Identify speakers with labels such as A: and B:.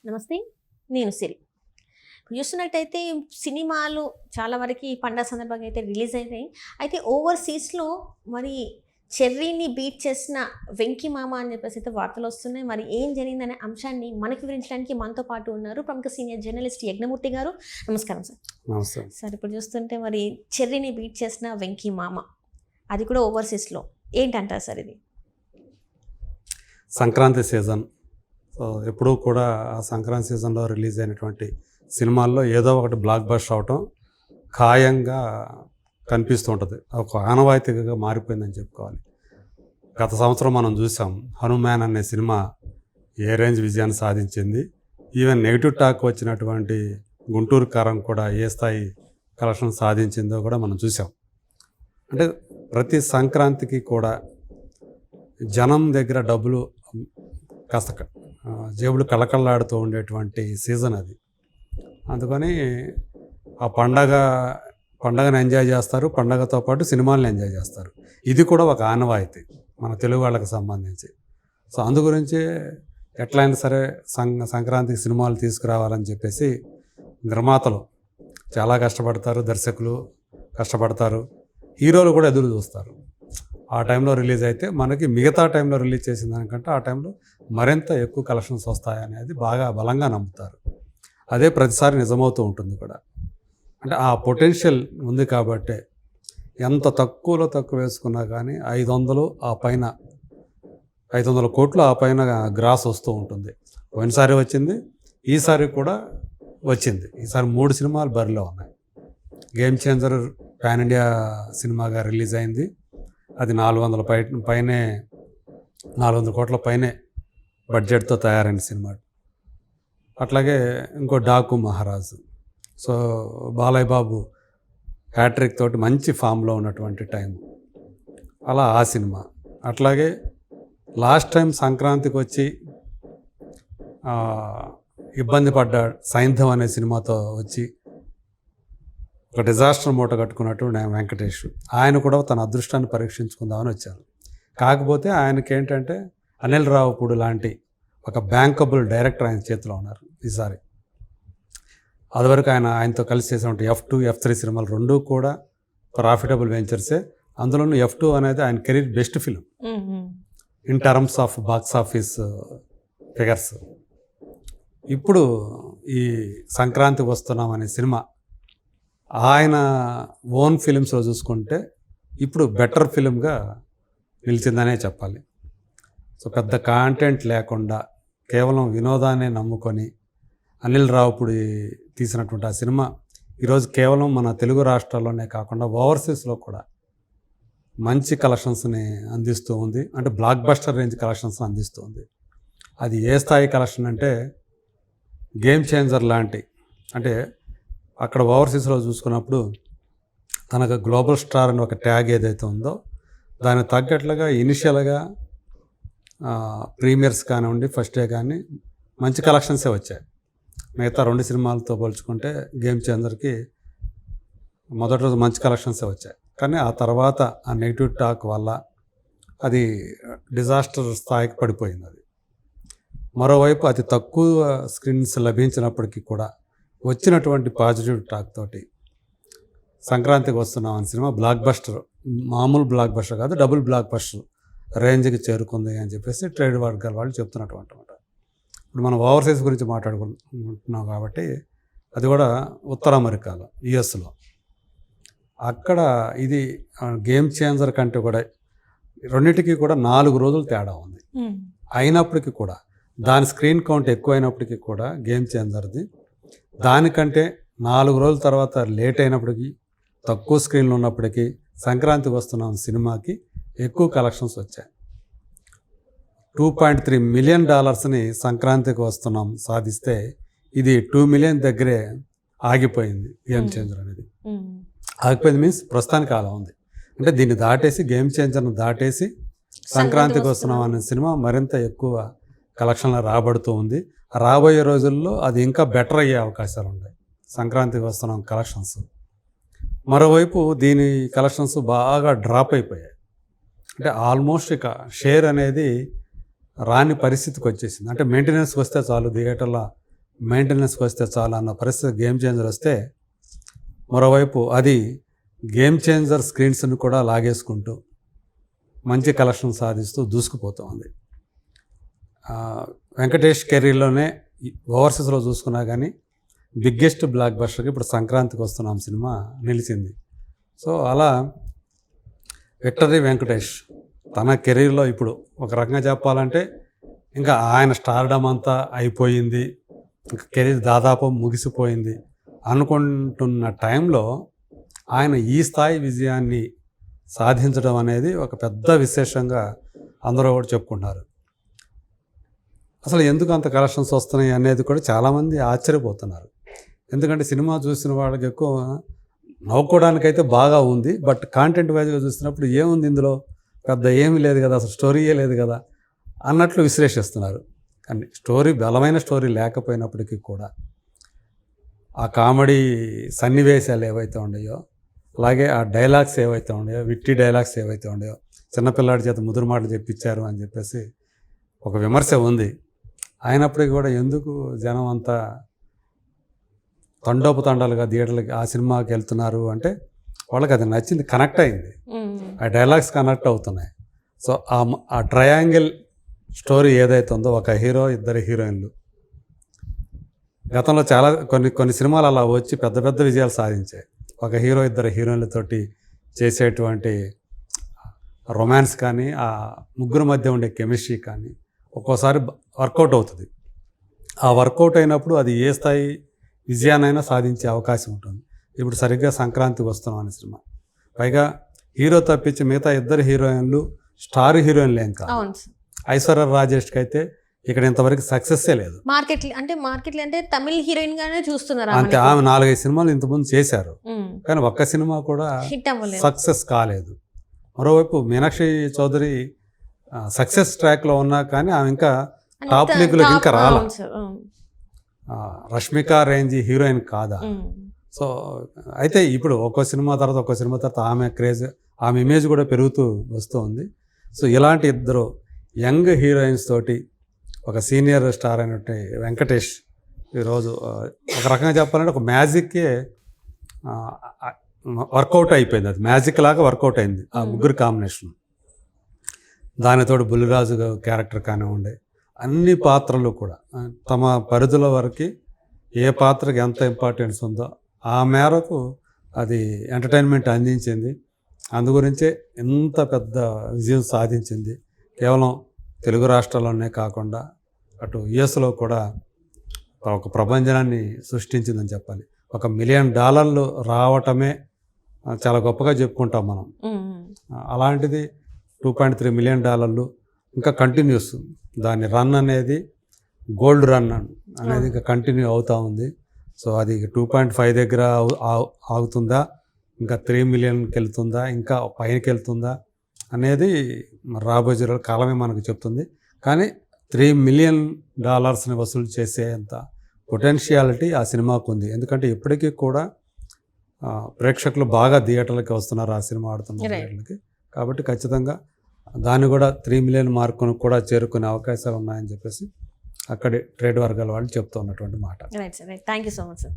A: నమస్తే. నేను సిరి. ఇప్పుడు చూస్తున్నట్టయితే సినిమాలు చాలా వరకి ఈ పండగ సందర్భంగా అయితే రిలీజ్ అయినాయి. అయితే ఓవర్‌సీస్‌లో మరి 'చెర్రీని' బీట్ చేసిన 'వెంకి మామ' అని చెప్పేసి అయితే వార్తలొస్తున్నాయి. మరి ఏం జరిగిందనే అంశాన్ని మనకు వివరించడానికి మనతో పాటు ఉన్నారు ప్రముఖ సీనియర్ జర్నలిస్ట్ యజ్ఞమూర్తి గారు. నమస్కారం సార్.
B: నమస్తే.
A: సార్ ఇప్పుడు చూస్తుంటే మరి 'చెర్రీని' బీట్ చేసిన 'వెంకి మామ' అది కూడా ఓవర్‌సీస్‌లో ఏంటంటారు సార్ ఇది?
B: సంక్రాంతి సీజన్. సో ఎప్పుడూ కూడా ఆ సంక్రాంతి సీజన్లో రిలీజ్ అయినటువంటి సినిమాల్లో ఏదో ఒకటి బ్లాక్ బస్టర్ అవటం ఖాయంగా కనిపిస్తూ ఉంటుంది. ఒక ఆనవాయితీగా మారిపోయిందని చెప్పుకోవాలి. గత సంవత్సరం మనం చూసాం 'హనుమాన్' అనే సినిమా ఏ రేంజ్ విజయాన్ని సాధించింది. ఈవెన్ నెగిటివ్ టాక్ వచ్చినటువంటి 'గుంటూరు కారం' కూడా ఏ స్థాయి కలెక్షన్ సాధించిందో కూడా మనం చూసాం. అంటే ప్రతి సంక్రాంతికి కూడా జనం దగ్గర డబ్బులు కాస్త జేబులు కళకళలాడుతూ ఉండేటువంటి సీజన్ అది. అందుకని ఆ పండగను ఎంజాయ్ చేస్తారు, పండగతో పాటు సినిమాలను ఎంజాయ్ చేస్తారు. ఇది కూడా ఒక ఆనవాయితీ మన తెలుగు వాళ్ళకి సంబంధించి. సో అందు గురించి ఎట్లయినా సరే సంక్రాంతికి సినిమాలు తీసుకురావాలని చెప్పేసి నిర్మాతలు చాలా కష్టపడతారు, దర్శకులు కష్టపడతారు, హీరోలు కూడా ఎదురు చూస్తారు. ఆ టైంలో రిలీజ్ అయితే మనకి మిగతా టైంలో రిలీజ్ చేసిన దానికంటే ఆ టైంలో మరింత ఎక్కువ కలెక్షన్స్ వస్తాయనేది బాగా బలంగా నమ్ముతారు. అదే ప్రతిసారి నిజమవుతూ ఉంటుంది కూడా. అంటే ఆ పొటెన్షియల్ ఉంది కాబట్టే ఎంత తక్కువలో తక్కువ వేసుకున్నా కానీ 500 ఆ పైన 500 కోట్లు ఆ పైన గ్రాస్ వస్తూ ఉంటుంది. పోయినసారి వచ్చింది, ఈసారి కూడా వచ్చింది. ఈసారి 3 సినిమాలు బరిలో ఉన్నాయి. గేమ్ చేంజర్ పాన్ ఇండియా సినిమాగా రిలీజ్ అయింది. అది 400 కోట్ల పైనే బడ్జెట్తో తయారైన సినిమా. అట్లాగే ఇంకో 'డాకు మహారాజు'. సో బాలయ్య బాబు హ్యాట్రిక్ తోటి మంచి ఫామ్లో ఉన్నటువంటి టైం. అలా ఆ సినిమా. అట్లాగే లాస్ట్ టైం సంక్రాంతికి వచ్చి ఇబ్బంది పడ్డాడు 'సైంధవ్' అనే సినిమాతో వచ్చి ఒక డిజాస్టర్ మూట కట్టుకున్నట్టు వెంకటేష్. ఆయన కూడా తన అదృష్టాన్ని పరీక్షించుకుందామని వచ్చారు. కాకపోతే ఆయనకి ఏంటంటే అనిల్ రావుపూడి లాంటి ఒక బ్యాంకబుల్ డైరెక్టర్ ఆయన చేతిలో ఉన్నారు ఈసారి. అదివరకు ఆయనతో కలిసి చేసినటువంటి F2, F3 సినిమాలు రెండూ కూడా ప్రాఫిటబుల్ వెంచర్సే. అందులోనూ F2 అనేది ఆయన career best film in terms of box office figures. ఇప్పుడు ఈ సంక్రాంతికి వస్తున్నాం అనే సినిమా ఆయన ఓన్ ఫిలిమ్స్లో చూసుకుంటే ఇప్పుడు బెటర్ ఫిలింగా నిలిచిందనే చెప్పాలి. సో పెద్ద కాంటెంట్ లేకుండా కేవలం వినోదాన్ని నమ్ముకొని అనిల్ రావుపూడి తీసినటువంటి ఆ సినిమా ఈరోజు కేవలం మన తెలుగు రాష్ట్రాల్లోనే కాకుండా ఓవర్సీస్లో కూడా మంచి కలెక్షన్స్ని అందిస్తూ ఉంది. అంటే బ్లాక్ బస్టర్ రేంజ్ కలెక్షన్స్ని అందిస్తూ ఉంది. అది ఏ స్థాయి కలెక్షన్ అంటే గేమ్ చేంజర్ లాంటి, అంటే అక్కడ ఓవర్సీస్లో చూసుకున్నప్పుడు తనకు గ్లోబల్ స్టార్ అని ఒక ట్యాగ్ ఏదైతే ఉందో దానికి తగ్గట్లుగా ఇనిషియల్గా ప్రీమియర్స్ కానివ్వండి, ఫస్ట్ డే కానీ మంచి కలెక్షన్సే వచ్చాయి. మిగతా 2 సినిమాలతో పోల్చుకుంటే గేమ్ చేంజర్కి మొదటి రోజు మంచి కలెక్షన్సే వచ్చాయి. కానీ ఆ తర్వాత ఆ నెగిటివ్ టాక్ వల్ల అది డిజాస్టర్ స్థాయికి పడిపోయింది. అది మరోవైపు అతి తక్కువ స్క్రీన్స్ లభించినప్పటికీ కూడా వచ్చినటువంటి పాజిటివ్ టాక్ తోటి సంక్రాంతికి వస్తున్నాం అనే సినిమా బ్లాక్ బస్టర్, మామూలు బ్లాక్ బస్టర్ కాదు, డబుల్ బ్లాక్ బస్టర్ రేంజ్కి చేరుకుంది అని చెప్పేసి ట్రేడ్ వర్గాల వాళ్ళు చెప్తున్నటువంటి మాట. ఇప్పుడు మనం ఓవర్సీస్ గురించి మాట్లాడుకుంటున్నాం కాబట్టి అది కూడా ఉత్తర అమెరికాలో, యుఎస్లో. అక్కడ ఇది గేమ్ చేంజర్ కంటే కూడా రెండింటికి కూడా 4 రోజులు తేడా ఉంది. అయినప్పటికీ కూడా దాని స్క్రీన్ కౌంట్ ఎక్కువైనప్పటికీ కూడా గేమ్ చేంజర్ది దానికంటే 4 రోజుల తర్వాత లేట్ అయినప్పటికీ, తక్కువ స్క్రీన్లు ఉన్నప్పటికీ సంక్రాంతికి వస్తున్నాం సినిమాకి ఎక్కువ కలెక్షన్స్ వచ్చాయి. $2.3 మిలియన్ సంక్రాంతికి వస్తున్నాం సాధిస్తే ఇది 2 మిలియన్ దగ్గరే ఆగిపోయింది. గేమ్ చేంజర్ అనేది ఆగిపోయింది మీన్స్ ప్రస్తుతానికి అలా ఉంది. అంటే దీన్ని దాటేసి, గేమ్ చేంజర్ను దాటేసి సంక్రాంతికి వస్తున్నాం అనే సినిమా మరింత ఎక్కువ కలెక్షన్లు రాబడుతూ ఉంది. రాబోయే రోజుల్లో అది ఇంకా బెటర్ అయ్యే అవకాశాలు ఉన్నాయి సంక్రాంతికి వస్తున్నాం కలెక్షన్స్. మరోవైపు దీని కలెక్షన్స్ బాగా డ్రాప్ అయిపోయాయి. అంటే ఆల్మోస్ట్ ఇక షేర్ అనేది రాని పరిస్థితికి వచ్చేసింది. అంటే మెయింటెనెన్స్కి వస్తే చాలు థియేటర్లో మెయింటెనెన్స్కి వస్తే చాలు అన్న పరిస్థితి గేమ్ చేంజర్ వస్తే, మరోవైపు అది గేమ్ చేంజర్ స్క్రీన్స్ని కూడా లాగేసుకుంటూ మంచి కలెక్షన్ సాధిస్తూ దూసుకుపోతుంది. వెంకటేష్ కెరీర్లోనే ఓవర్సీస్లో చూసుకున్నా కానీ బిగ్గెస్ట్ బ్లాక్ బస్టర్కి ఇప్పుడు సంక్రాంతికి వస్తున్నాం సినిమా నిలిచింది. సో అలా విక్టరీ వెంకటేష్ తన కెరీర్లో ఇప్పుడు ఒక రకంగా చెప్పాలంటే ఇంకా ఆయన స్టార్డమ్ అంతా అయిపోయింది, ఇంకా కెరీర్ దాదాపు ముగిసిపోయింది అనుకుంటున్న టైంలో ఆయన ఈ స్థాయి విజయాన్ని సాధించడం అనేది ఒక పెద్ద విశేషంగా అందరూ కూడా చెప్పుకుంటున్నారు. అసలు ఎందుకు అంత కలెక్షన్స్ వస్తున్నాయి అనేది కూడా చాలామంది ఆశ్చర్యపోతున్నారు. ఎందుకంటే సినిమా చూసిన వాళ్ళకి ఎక్కువ నవ్వుకోవడానికైతే బాగా ఉంది, బట్ కాంటెంట్ వైజ్గా చూసినప్పుడు ఏముంది ఇందులో, పెద్ద ఏమీ లేదు కదా, అసలు స్టోరీయే లేదు కదా అన్నట్లు విశ్లేషిస్తున్నారు. కానీ స్టోరీ బలమైన స్టోరీ లేకపోయినప్పటికీ కూడా ఆ కామెడీ సన్నివేశాలు ఏవైతే ఉన్నాయో, అలాగే ఆ డైలాగ్స్ ఏవైతే ఉన్నాయో, విట్టి డైలాగ్స్ ఏవైతే ఉన్నాయో, చిన్నపిల్లాడి చేత ముదురు మాటలు చెప్పించారు అని చెప్పేసి ఒక విమర్శ ఉంది. అయినప్పటికీ కూడా ఎందుకు జనం అంతా తండోపతండాలుగా థియేటర్లకి ఆ సినిమాకి వెళ్తున్నారు అంటే వాళ్ళకి అది నచ్చింది, కనెక్ట్ అయింది, ఆ డైలాగ్స్ కనెక్ట్ అవుతున్నాయి. సో ఆ ట్రయాంగిల్ స్టోరీ ఏదైతే ఉందో, ఒక హీరో ఇద్దరు హీరోయిన్లు, గతంలో చాలా కొన్ని సినిమాలు అలా వచ్చి పెద్ద పెద్ద విజయాలు సాధించాయి. ఒక హీరో ఇద్దరు హీరోయిన్లతోటి చేసేటువంటి రొమాన్స్ కానీ, ఆ ముగ్గురు మధ్య ఉండే కెమిస్ట్రీ కానీ ఒక్కోసారి వర్కౌట్ అవుతుంది. ఆ వర్కౌట్ అయినప్పుడు అది ఏ స్థాయి విజయానైనా సాధించే అవకాశం ఉంటుంది. ఇప్పుడు సరిగ్గా సంక్రాంతికి వస్తున్నాం అనే సినిమా, పైగా హీరో తప్పించి మిగతా ఇద్దరు హీరోయిన్లు స్టార్ హీరోయిన్లు ఏం కాదు. ఐశ్వర్య రాజేష్కి అయితే ఇక్కడ ఇంతవరకు సక్సెస్సే లేదు.
A: మార్కెట్లు అంటే తమిళ హీరోయిన్ గానే చూస్తున్నారు
B: అంతే. ఆమె 4-5 సినిమాలు ఇంతకుముందు చేశారు, కానీ ఒక్క సినిమా కూడా సక్సెస్ కాలేదు. మరోవైపు మీనాక్షి చౌదరి సక్సెస్ ట్రాక్లో ఉన్నా కానీ ఆమె ఇంకా టాప్ లీగ్లోకి ఇంకా రాలా. రష్మిక రేంజ్ హీరోయిన్ కాదా. సో అయితే ఇప్పుడు ఒక్కో సినిమా తర్వాత ఆమె క్రేజ్, ఆమె ఇమేజ్ కూడా పెరుగుతూ వస్తూ ఉంది. సో ఇలాంటి ఇద్దరు యంగ్ హీరోయిన్స్ తోటి ఒక సీనియర్ స్టార్ అయినట్టు వెంకటేష్ ఈరోజు ఒక రకంగా చెప్పాలంటే ఒక మ్యాజిక్కే వర్కౌట్ అయిపోయింది. అది మ్యాజిక్ లాగా వర్కౌట్ అయింది ఆ ముగ్గురు కాంబినేషన్. దానితోటి బుల్లిరాజు క్యారెక్టర్ కానివ్వండి, అన్ని పాత్రలు కూడా తమ పరిధుల వరకు ఏ పాత్రకి ఎంత ఇంపార్టెన్స్ ఉందో ఆ మేరకు అది ఎంటర్టైన్మెంట్ అందించింది. అందుగురించే ఎంత పెద్ద విజయం సాధించింది. కేవలం తెలుగు రాష్ట్రాల్లోనే కాకుండా అటు యుఎస్లో కూడా ఒక ప్రపంచాన్ని సృష్టించిందని చెప్పాలి. $1 మిలియన్ రావటమే చాలా గొప్పగా చెప్పుకుంటాం మనం. అలాంటిది $2.3 మిలియన్ ఇంకా కంటిన్యూస్. దాని రన్ అనేది గోల్డ్ రన్ అనేది ఇంకా కంటిన్యూ అవుతూ ఉంది. సో అది 2.5 దగ్గర ఆగుతుందా, ఇంకా 3 మిలియన్కి వెళ్తుందా, ఇంకా పైనకి వెళ్తుందా అనేది రాబోయే కాలమే మనకు చెప్తుంది. కానీ $3 మిలియన్ వసూలు చేసేంత పొటెన్షియాలిటీ ఆ సినిమాకు ఉంది. ఎందుకంటే ఇప్పటికీ కూడా ప్రేక్షకులు బాగా థియేటర్లకి వస్తున్నారు ఆ సినిమా ఆడుతున్న థియేటర్లకి. కాబట్టి ఖచ్చితంగా దాన్ని కూడా 3 మిలియన్ మార్కును కూడా చేరుకునే అవకాశాలు ఉన్నాయని చెప్పేసి అక్కడి ట్రేడ్ వర్గాల వాళ్ళు చెప్తూ ఉన్నటువంటి మాట.
A: Right sir, thank you so much sir.